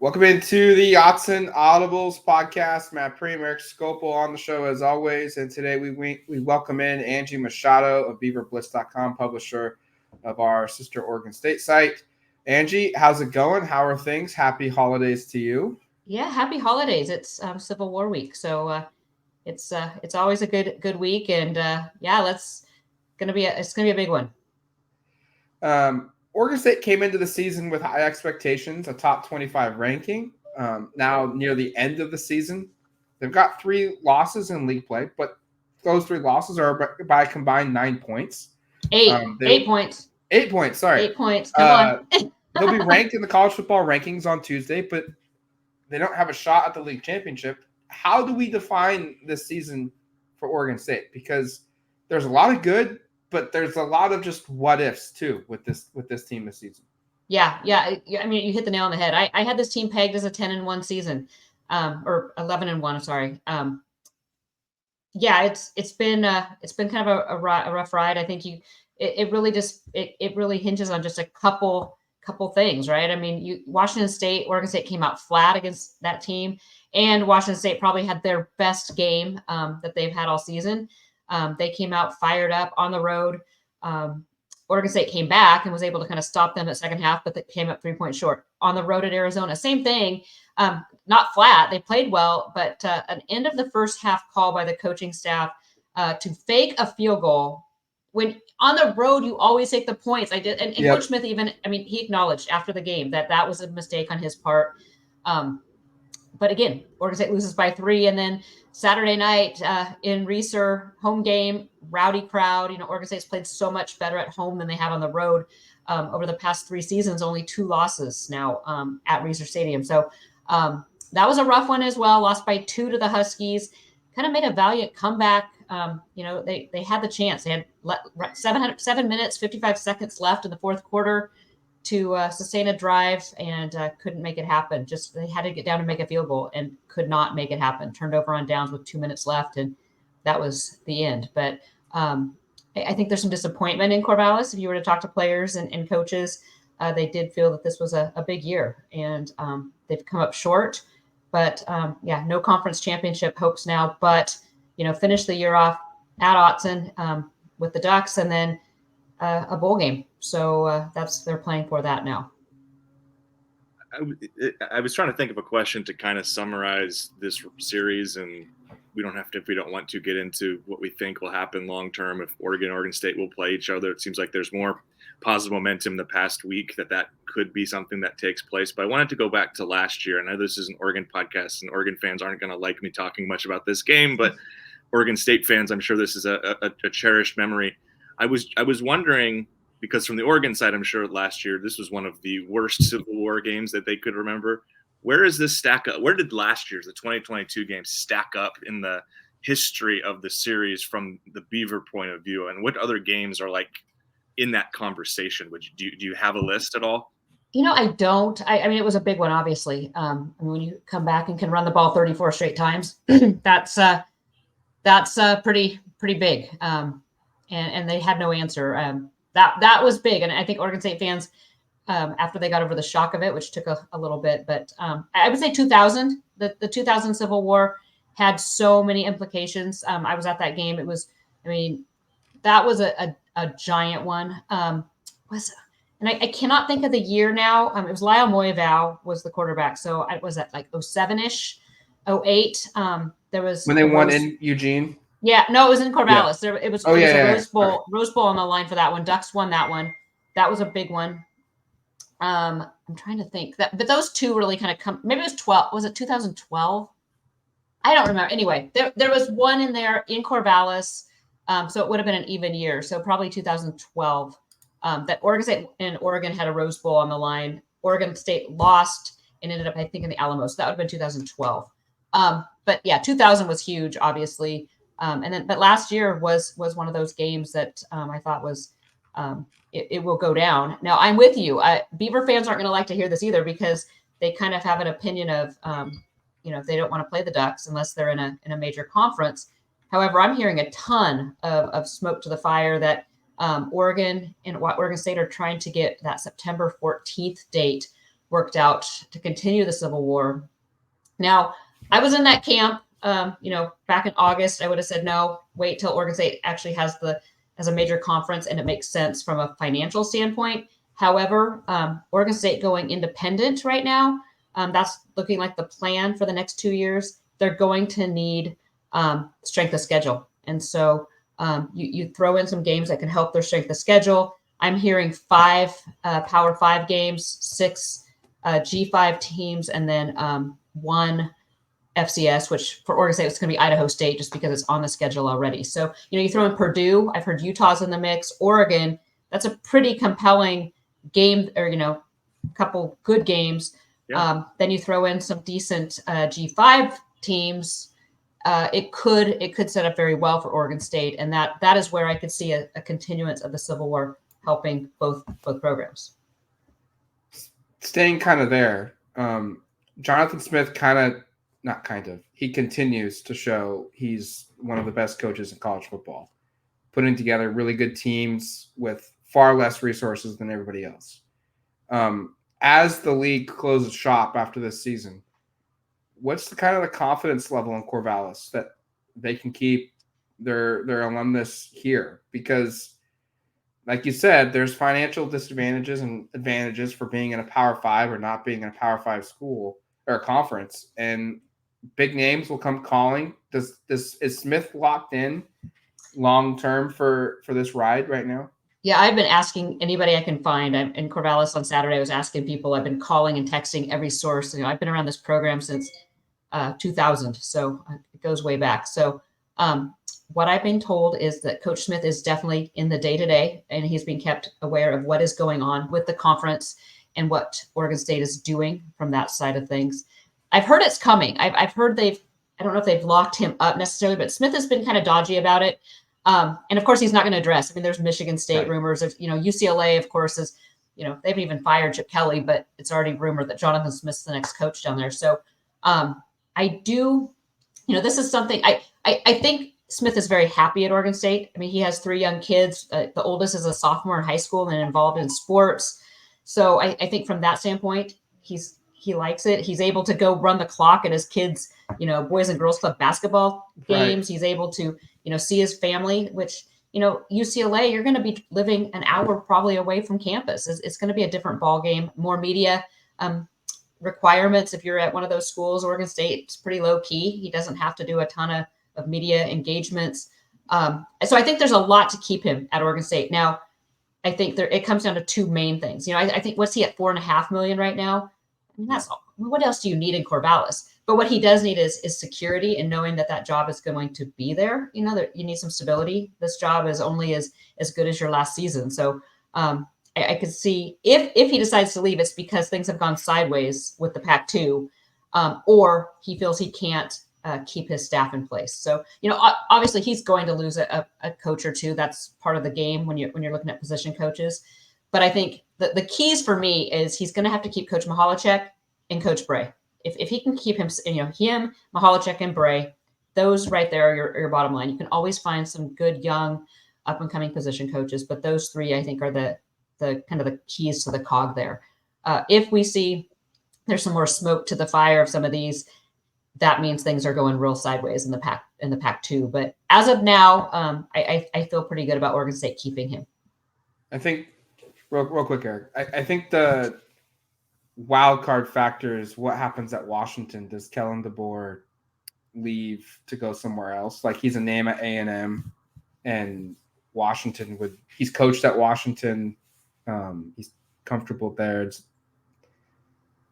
Welcome into the Autzen Audibles podcast. Matt Preem, Eric Scopel on the show as always. And today we welcome in Angie Machado of BeaverBliss.com, publisher of our sister Oregon State site. Angie, how's it going? How are things? Happy holidays to you. Yeah, happy holidays. It's Civil War week, so it's always a good week, and it's gonna be a big one. Oregon State came into the season with high expectations, a top 25 ranking. Now near the end of the season, they've got 3 losses in league play, but those 3 losses are by a combined 9 points. 8 points. 8 points. Sorry, 8 points. Come on. They'll be ranked in the college football rankings on Tuesday, but they don't have a shot at the league championship. How do we define this season for Oregon State? Because there's a lot of good, but there's a lot of just what ifs too with this team this season. Yeah. I mean, you hit the nail on the head. I had this team pegged as a 10-1 season, or 11-1. I'm sorry. It's been kind of a rough ride. I think it really hinges on just a couple things, right? I mean, Oregon State came out flat against that team, and Washington State probably had their best game that they've had all season. They came out fired up on the road. Oregon State came back and was able to kind of stop them at second half, but they came up 3 points short. On the road at Arizona, same thing, not flat. They played well, but an end of the first half call by the coaching staff to fake a field goal. When on the road, you always take the points. I did, and yep. Coach Smith he acknowledged after the game that was a mistake on his part. But again, Oregon State loses by 3, and then Saturday night in Reser, home game, rowdy crowd. Oregon State's played so much better at home than they have on the road over the past 3 seasons. Only 2 losses now at Reser Stadium. So that was a rough one as well. Lost by 2 to the Huskies. Kind of made a valiant comeback. They had the chance. They had 7 minutes, 55 seconds left in the fourth quarter to sustain a drive, and couldn't make it happen. Just they had to get down and make a field goal and could not make it happen. Turned over on downs with 2 minutes left, and that was the end. But I think there's some disappointment in Corvallis. If you were to talk to players and coaches, they did feel that this was a big year, and they've come up short. But no conference championship hopes now. But finish the year off at Autzen with the Ducks, and then a bowl game. So they're playing for that now. I was trying to think of a question to kind of summarize this series, and we don't have to, if we don't want to, get into what we think will happen long term if Oregon State will play each other. It seems like there's more positive momentum the past week that could be something that takes place. But I wanted to go back to last year. I know this is an Oregon podcast, and Oregon fans aren't going to like me talking much about this game, but Oregon State fans, I'm sure this is a cherished memory. I was wondering, because from the Oregon side, I'm sure last year this was one of the worst Civil War games that they could remember. Where is this stack up? Where did last year's, the 2022 game, stack up in the history of the series from the Beaver point of view? And what other games are like in that conversation? Do you have a list at all? I don't. I mean, it was a big one, obviously. When you come back and can run the ball 34 straight times, that's pretty big. And they had no answer. That was big. And I think Oregon State fans, after they got over the shock of it, which took a little bit, but I would say 2000, the 2000 Civil War had so many implications. I was at that game. That was a giant one. And I cannot think of the year now. It was Lyle Moyavow was the quarterback. So I was at like 07-ish, 08. There was when they won in Eugene. Yeah, no, it was in Corvallis. Yeah. It was a Rose Bowl, Right. Rose Bowl on the line for that one. Ducks won that one. That was a big one. I'm trying to think but those two really kind of come. Maybe it was 12. Was it 2012? I don't remember. Anyway, there was one in there in Corvallis, so it would have been an even year. So probably 2012. That Oregon State and Oregon had a Rose Bowl on the line. Oregon State lost and ended up, I think, in the Alamo. So that would have been 2012. But yeah, 2000 was huge, obviously. But last year was one of those games that I thought was it will go down. Now I'm with you. Beaver fans aren't going to like to hear this either, because they kind of have an opinion of they don't want to play the Ducks unless they're in a major conference. However, I'm hearing a ton of smoke to the fire that Oregon and Oregon State are trying to get that September 14th date worked out to continue the Civil War. Now, I was in that camp. Back in August, I would have said no. Wait till Oregon State actually has a major conference and it makes sense from a financial standpoint. However, Oregon State going independent right now, that's looking like the plan for the next 2 years. They're going to need strength of schedule, and so you throw in some games that can help their strength of schedule. I'm hearing 5 Power 5 games, 6 G5 teams, and then 1 FCS, which for Oregon State, it's going to be Idaho State just because it's on the schedule already. So, you throw in Purdue. I've heard Utah's in the mix. Oregon, that's a pretty compelling game, or, a couple good games. Yeah. Then you throw in some decent G5 teams. It could set up very well for Oregon State. And that is where I could see a continuance of the Civil War helping both programs. Staying kind of there, Jonathan Smith he continues to show he's one of the best coaches in college football, putting together really good teams with far less resources than everybody else. As the league closes shop after this season, what's the confidence level in Corvallis that they can keep their alumnus here? Because, like you said, there's financial disadvantages and advantages for being in a Power 5 or not being in a Power 5 school or a conference, and big names will come calling. Is Smith locked in long term for this ride right now? Yeah, I've been asking anybody I can find. I'm in Corvallis on Saturday. I was asking people. I've been calling and texting every source. I've been around this program since 2000, so it goes way back. So what I've been told is that Coach Smith is definitely in the day-to-day, and he's being kept aware of what is going on with the conference and what Oregon State is doing from that side of things. I've heard it's coming. I've heard I don't know if they've locked him up necessarily, but Smith has been kind of dodgy about it. And of course, he's not going to address. There's Michigan State rumors. There's, UCLA, of course, is, they haven't even fired Chip Kelly, but it's already rumored that Jonathan Smith's the next coach down there. So I do, this is something I think Smith is very happy at Oregon State. He has 3 young kids. The oldest is a sophomore in high school and involved in sports. So I think from that standpoint, he likes it. He's able to go run the clock at his kids, Boys and Girls Club basketball games. Right. He's able to, see his family, which, UCLA, you're going to be living an hour probably away from campus. It's going to be a different ball game, more media requirements. If you're at one of those schools, Oregon State, it's pretty low key. He doesn't have to do a ton of media engagements. So I think there's a lot to keep him at Oregon State. Now, I think it comes down to 2 main things. I think, what's he at, $4.5 million right now? That's all. What else do you need in Corvallis? But what he does need is security, and knowing that job is going to be there. That you need some stability. This job is only as good as your last season. So I could see if he decides to leave, it's because things have gone sideways with the Pac-2, or he feels he can't keep his staff in place. So, obviously he's going to lose a coach or 2. That's part of the game when you're looking at position coaches. But I think the keys for me is he's going to have to keep Coach Mihalacek and Coach Bray. If he can keep him, Mihalacek and Bray, those right there are your bottom line. You can always find some good young up and coming position coaches, but those 3 I think are the kind of the keys to the cog there. If we see there's some more smoke to the fire of some of these, that means things are going real sideways in the Pac-2. But as of now, I feel pretty good about Oregon State keeping him. I think real quick, Eric. I think the wildcard factor is what happens at Washington. Does Kellen DeBoer leave to go somewhere else? Like, he's a name at A&M, and Washington he's coached at Washington. He's comfortable there.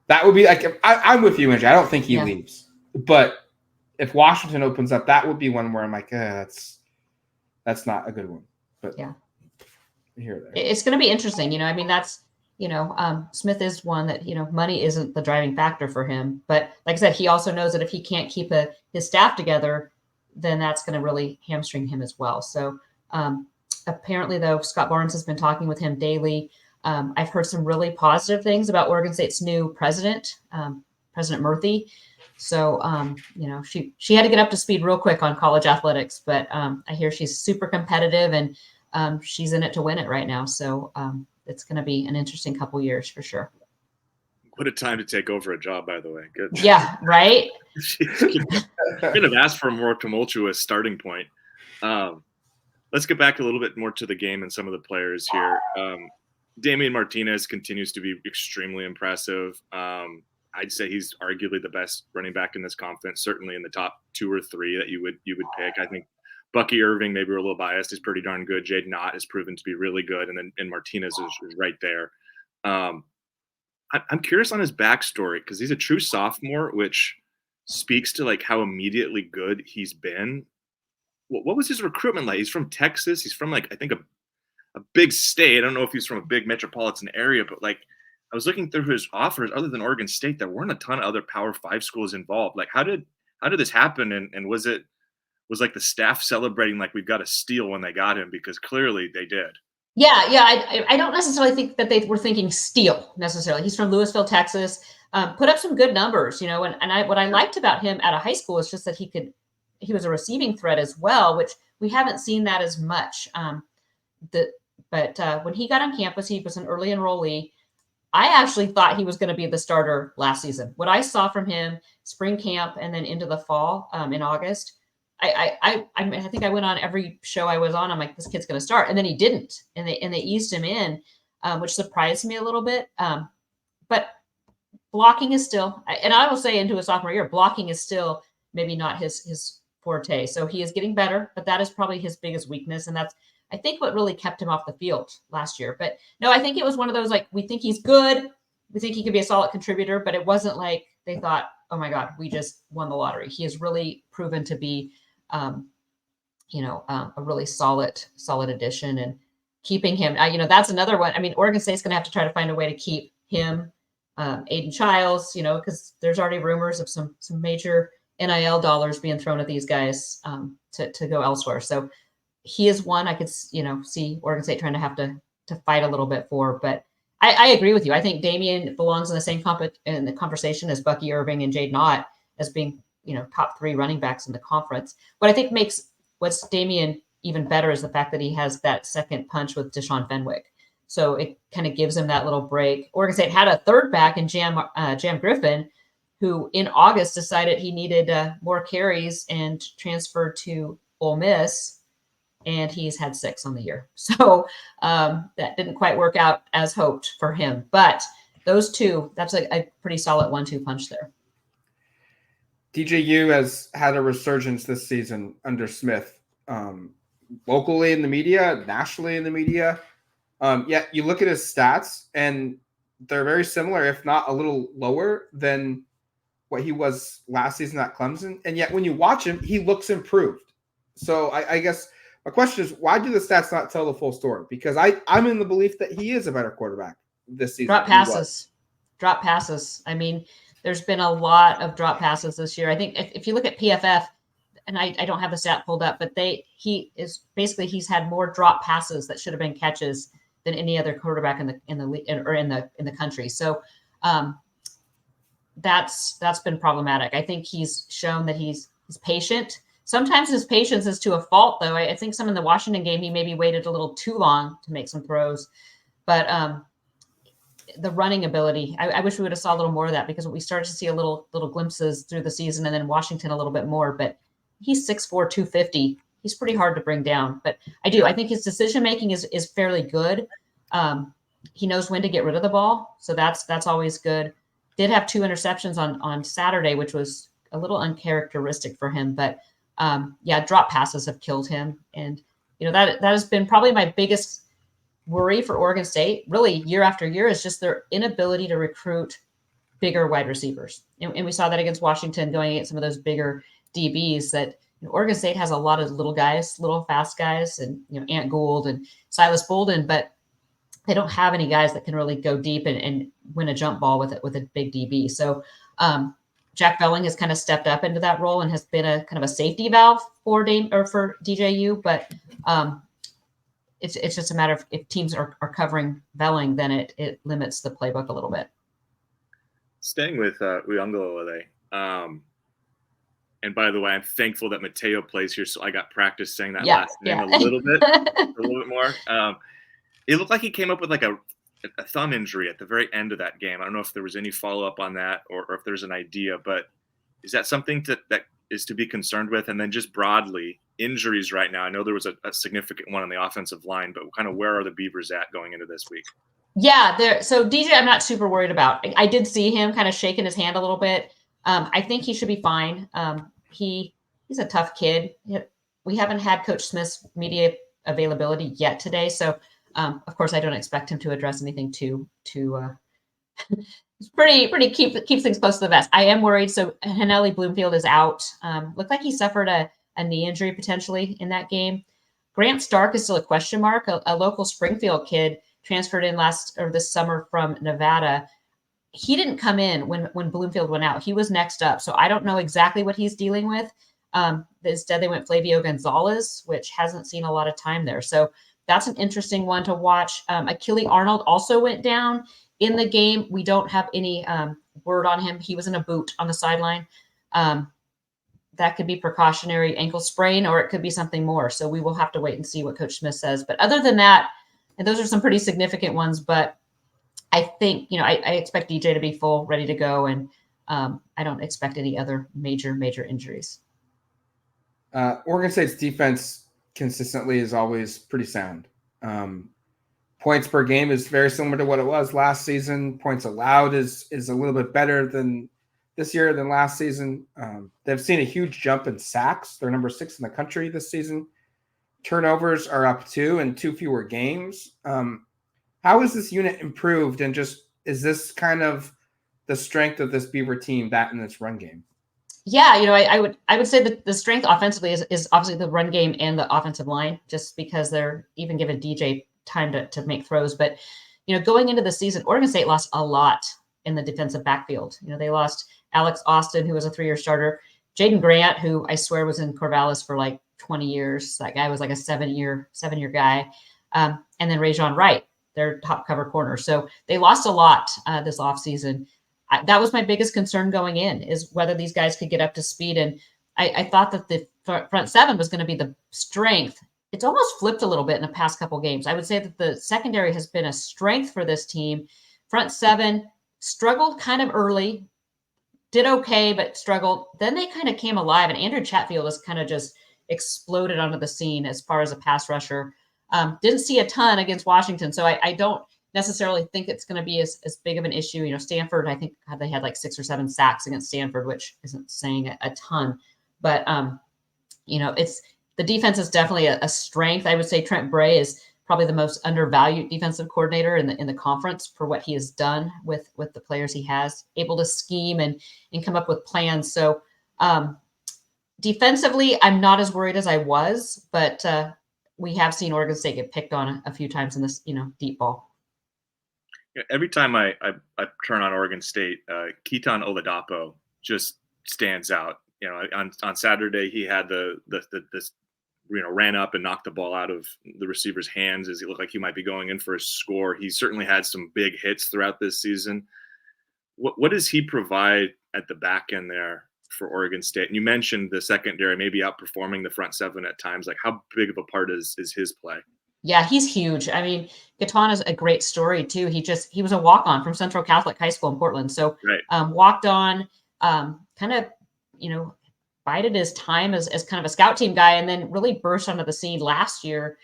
That would be like, I'm with you, Angie. I don't think he leaves. But if Washington opens up, that would be one where I'm like, that's not a good one. But yeah, here it's going to be interesting. That's, Smith is one that, money isn't the driving factor for him. But like I said, he also knows that if he can't keep his staff together, then that's going to really hamstring him as well. So apparently, though, Scott Barnes has been talking with him daily. I've heard some really positive things about Oregon State's new president, President Murthy. So, she had to get up to speed real quick on college athletics, but I hear she's super competitive, and she's in it to win it right now. So it's going to be an interesting couple years for sure. What a time to take over a job, by the way. Good. Yeah, right. Could have asked for a more tumultuous starting point. Let's get back a little bit more to the game and some of the players here. Damen Martinez continues to be extremely impressive. I'd say he's arguably the best running back in this conference, certainly in the top 2 or 3 that you would pick. I think Bucky Irving, maybe we're a little biased, is pretty darn good. Jade Knott has proven to be really good, and Martinez is right there. I'm curious on his backstory because he's a true sophomore, which speaks to like how immediately good he's been. What was his recruitment like? He's from Texas. He's from like I think a big state. I don't know if he's from a big metropolitan area, but like I was looking through his offers. Other than Oregon State, there weren't a ton of other Power 5 schools involved. Like how did this happen? And was like the staff celebrating like we've got a steal when they got him, because clearly they did. Yeah. I don't necessarily think that they were thinking steal necessarily. He's from Louisville, Texas. Put up some good numbers, you know. And what I liked about him out of high school is just that he was a receiving threat as well, which we haven't seen that as much. But when he got on campus, he was an early enrollee. I actually thought he was going to be the starter last season. What I saw from him spring camp and then into the fall in August, I think I went on every show I was on. I'm like, this kid's going to start, and then he didn't, and they eased him in, which surprised me a little bit. But blocking is still, and I will say, into a sophomore year, blocking is still maybe not his forte. So he is getting better, but that is probably his biggest weakness, and that's I think what really kept him off the field last year. But no, I think it was one of those like we think he's good, we think he could be a solid contributor, but it wasn't like they thought, oh my God, we just won the lottery. He has really proven to be a really solid addition, and keeping him, that's another one. I mean, Oregon State's going to have to try to find a way to keep him, Aiden Childs, because there's already rumors of some major NIL dollars being thrown at these guys to go elsewhere. So he is one I could, see Oregon State trying to have to fight a little bit for. But I agree with you. I think Damen belongs in the same in the conversation as Bucky Irving and Jade Knott as being, top 3 running backs in the conference. What I think makes what's Damen even better is the fact that he has that second punch with Deshaun Fenwick. So it kind of gives him that little break. Oregon State had a third back in Jam Griffin, who in August decided he needed more carries and transferred to Ole Miss, and he's had 6 on the year. So that didn't quite work out as hoped for him. But those two, that's a pretty solid 1-2 punch there. DJU has had a resurgence this season under Smith, locally in the media, nationally in the media. Yet you look at his stats, and they're very similar, if not a little lower than what he was last season at Clemson. And yet when you watch him, he looks improved. So I guess my question is, why do the stats not tell the full story? Because I'm in the belief that he is a better quarterback this season. Drop passes. I mean, there's been a lot of drop passes this year. I think if you look at PFF, and I don't have the stat pulled up, but he's had more drop passes that should have been catches than any other quarterback in the country. So that's been problematic. I think he's shown that he's patient. Sometimes his patience is to a fault, though. I think some in the Washington game, he maybe waited a little too long to make some throws. But the running ability, I wish we would have saw a little more of that, because we started to see a little glimpses through the season, and then Washington a little bit more. But he's 6'4", 250. He's pretty hard to bring down. But I think his decision-making is fairly good. He knows when to get rid of the ball, so that's always good. Did have 2 interceptions on Saturday, which was a little uncharacteristic for him. But drop passes have killed him. And, that has been probably my biggest worry for Oregon State, really year after year, is just their inability to recruit bigger wide receivers. And we saw that against Washington, going against some of those bigger DBs, that Oregon State has a lot of little guys, little fast guys, and, Ant Gould and Silas Bolden, but they don't have any guys that can really go deep and win a jump ball with a big DB. So Jack Belling has kind of stepped up into that role and has been a kind of a safety valve for DJU, but it's just a matter of, if teams are covering Belling, then it limits the playbook a little bit. Staying with Uyunglele, and by the way, I'm thankful that Mateo plays here, so I got practice saying that last name a little bit more. It looked like he came up with like a a thumb injury at the very end of that game. I don't know if there was any follow-up on that or if there's an idea, but is that something that is to be concerned with? And then just broadly, injuries right now. I know there was a significant one on the offensive line, but kind of where are the Beavers at going into this week? Yeah, so DJ, I'm not super worried about. I did see him kind of shaking his hand a little bit. I think he should be fine. He's a tough kid. We haven't had Coach Smith's media availability yet today, so of course I don't expect him to address anything too. It's pretty keeps things close to the vest. I am worried. So Haneli Bloomfield is out. Looked like he suffered a knee injury potentially in that game. Grant Stark is still a question mark. A local Springfield kid transferred in this summer from Nevada. He didn't come in when Bloomfield went out. He was next up. So I don't know exactly what he's dealing with. Instead, they went Flavio Gonzalez, which hasn't seen a lot of time there. So that's an interesting one to watch. Achille Arnold also went down in the game. We don't have any word on him. He was in a boot on the sideline. That could be precautionary ankle sprain, or it could be something more. So we will have to wait and see what Coach Smith says. But other than that, and those are some pretty significant ones, but I think, I expect DJ to be full, ready to go. And I don't expect any other major injuries. Oregon State's defense consistently is always pretty sound. Points per game is very similar to what it was last season. Points allowed is a little bit better than this year than last season. They've seen a huge jump in sacks. They're number 6 in the country this season. Turnovers are up 2 in 2 fewer games. How is this unit improved? And just, is this kind of the strength of this Beaver team, that in its run game? Yeah, I would say that the strength offensively is obviously the run game and the offensive line, just because they're even giving DJ time to make throws. But, going into the season, Oregon State lost a lot in the defensive backfield. They lost Alex Austin, who was a 3-year starter, Jaden Grant, who I swear was in Corvallis for like 20 years. That guy was like a 7-year guy. And then Rajon Wright, their top cover corner. So they lost a lot this offseason. That was my biggest concern going in, is whether these guys could get up to speed. And I thought that the front 7 was going to be the strength. It's almost flipped a little bit in the past couple games. I would say that the secondary has been a strength for this team. Front 7 struggled kind of early, did okay, but struggled. Then they kind of came alive, and Andrew Chatfield has kind of just exploded onto the scene as far as a pass rusher. Didn't see a ton against Washington, so I don't necessarily think it's going to be as big of an issue. Stanford, I think they had like 6 or 7 sacks against Stanford, which isn't saying a ton. But, it's the defense is definitely a strength. I would say Trent Bray is probably the most undervalued defensive coordinator in the conference for what he has done with the players he has, able to scheme and come up with plans. So defensively, I'm not as worried as I was, but we have seen Oregon State get picked on a few times in this, deep ball. Every time I turn on Oregon State, Keaton Oladapo just stands out. On Saturday he had this ran up and knocked the ball out of the receiver's hands as he looked like he might be going in for a score. He certainly had some big hits throughout this season. What does he provide at the back end there for Oregon State? And you mentioned the secondary maybe outperforming the front 7 at times. Like, how big of a part is his play? Yeah, he's huge. I mean, Katana is a great story too. He was a walk-on from Central Catholic High School in Portland. So right. Walked on, kind of, bided his time as kind of a scout team guy, and then really burst onto the scene last year.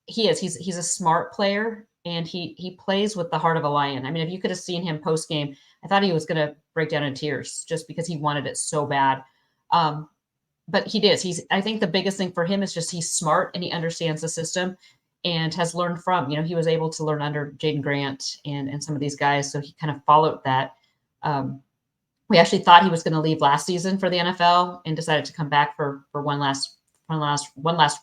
He's a smart player, and he plays with the heart of a lion. I mean, if you could have seen him post game, I thought he was going to break down in tears just because he wanted it so bad. But he did. I think the biggest thing for him is just he's smart and he understands the system and has learned from, he was able to learn under Jaden Grant and some of these guys. So he kind of followed that. We actually thought he was going to leave last season for the NFL and decided to come back for one last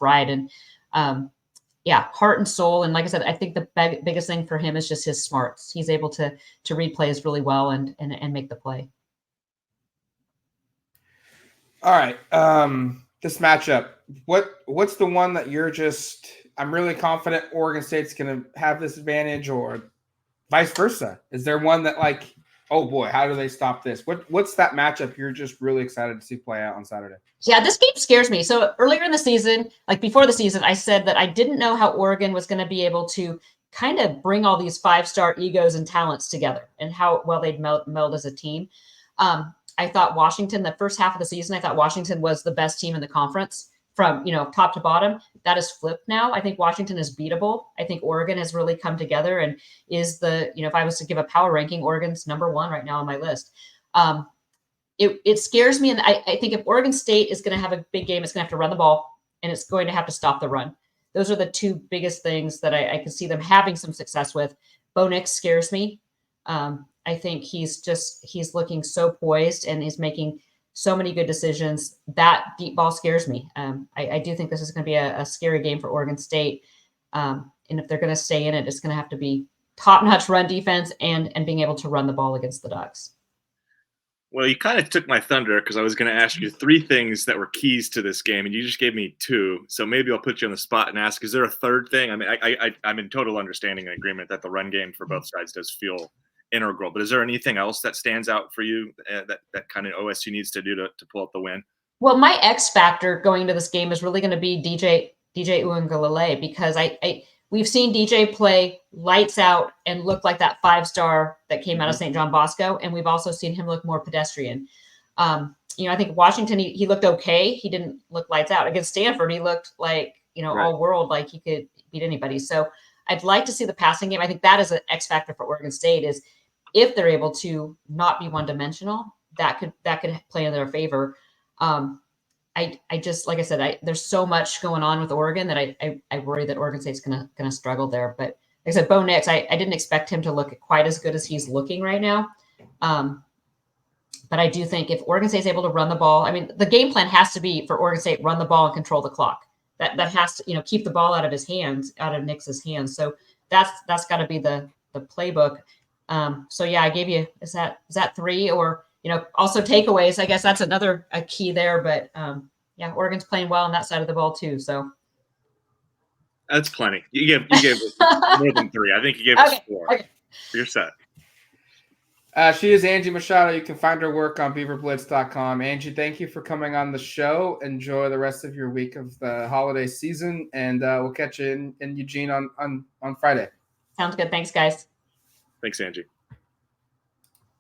ride. And heart and soul. And like I said, I think the biggest thing for him is just his smarts. He's able to read plays really well and make the play. All right. This matchup, what's the one that I'm really confident Oregon State's going to have this advantage, or vice versa? Is there one that like, oh boy, how do they stop this? What's that matchup you're just really excited to see play out on Saturday? Yeah, this game scares me. So earlier in the season, like before the season, I said that I didn't know how Oregon was going to be able to kind of bring all these 5-star egos and talents together and how well they'd meld as a team. I thought Washington, the first half of the season, I thought Washington was the best team in the conference from, top to bottom. That is flipped now. I think Washington is beatable. I think Oregon has really come together and is if I was to give a power ranking, Oregon's number 1 right now on my list. It scares me. And I think if Oregon State is going to have a big game, it's going to have to run the ball and it's going to have to stop the run. Those are the 2 biggest things that I can see them having some success with. Bo Nix scares me. I think he's looking so poised and he's making so many good decisions. That deep ball scares me. I do think this is going to be a scary game for Oregon State. And if they're going to stay in it, it's going to have to be top-notch run defense and being able to run the ball against the Ducks. Well, you kind of took my thunder because I was going to ask you 3 things that were keys to this game, and you just gave me 2. So maybe I'll put you on the spot and ask, is there a third thing? I mean, I'm in total understanding and agreement that the run game for both sides does feel integral. But is there anything else that stands out for you that kind of OSU needs to do to pull out the win? Well, my X factor going into this game is really going to be DJ Uiagalelei, because we've seen DJ play lights out and look like that 5-star that came out of St. John Bosco. And we've also seen him look more pedestrian. I think Washington, he looked okay. He didn't look lights out. Against Stanford, he looked like, Right. all world, like he could beat anybody. So I'd like to see the passing game. I think that is an X factor for Oregon State, is if they're able to not be one-dimensional, that could play in their favor. I just, like I said, there's so much going on with Oregon that I worry that Oregon State's gonna struggle there. But like I said, Bo Nix, I didn't expect him to look quite as good as he's looking right now. But I do think if Oregon State's able to run the ball, I mean, the game plan has to be for Oregon State, run the ball and control the clock. That has to, keep the ball out of Nix's hands. So that's got to be the playbook. So yeah, I gave you, is that 3? Or also takeaways. I guess that's another key there. But yeah, Oregon's playing well on that side of the ball too. So that's plenty. You gave more than 3. I think you gave us 4. Okay. You're set. She is Angie Machado. You can find her work on beaverblitz.com. Angie, thank you for coming on the show. Enjoy the rest of your week of the holiday season, and we'll catch you in Eugene on Friday. Sounds good. Thanks, guys. Thanks, Angie.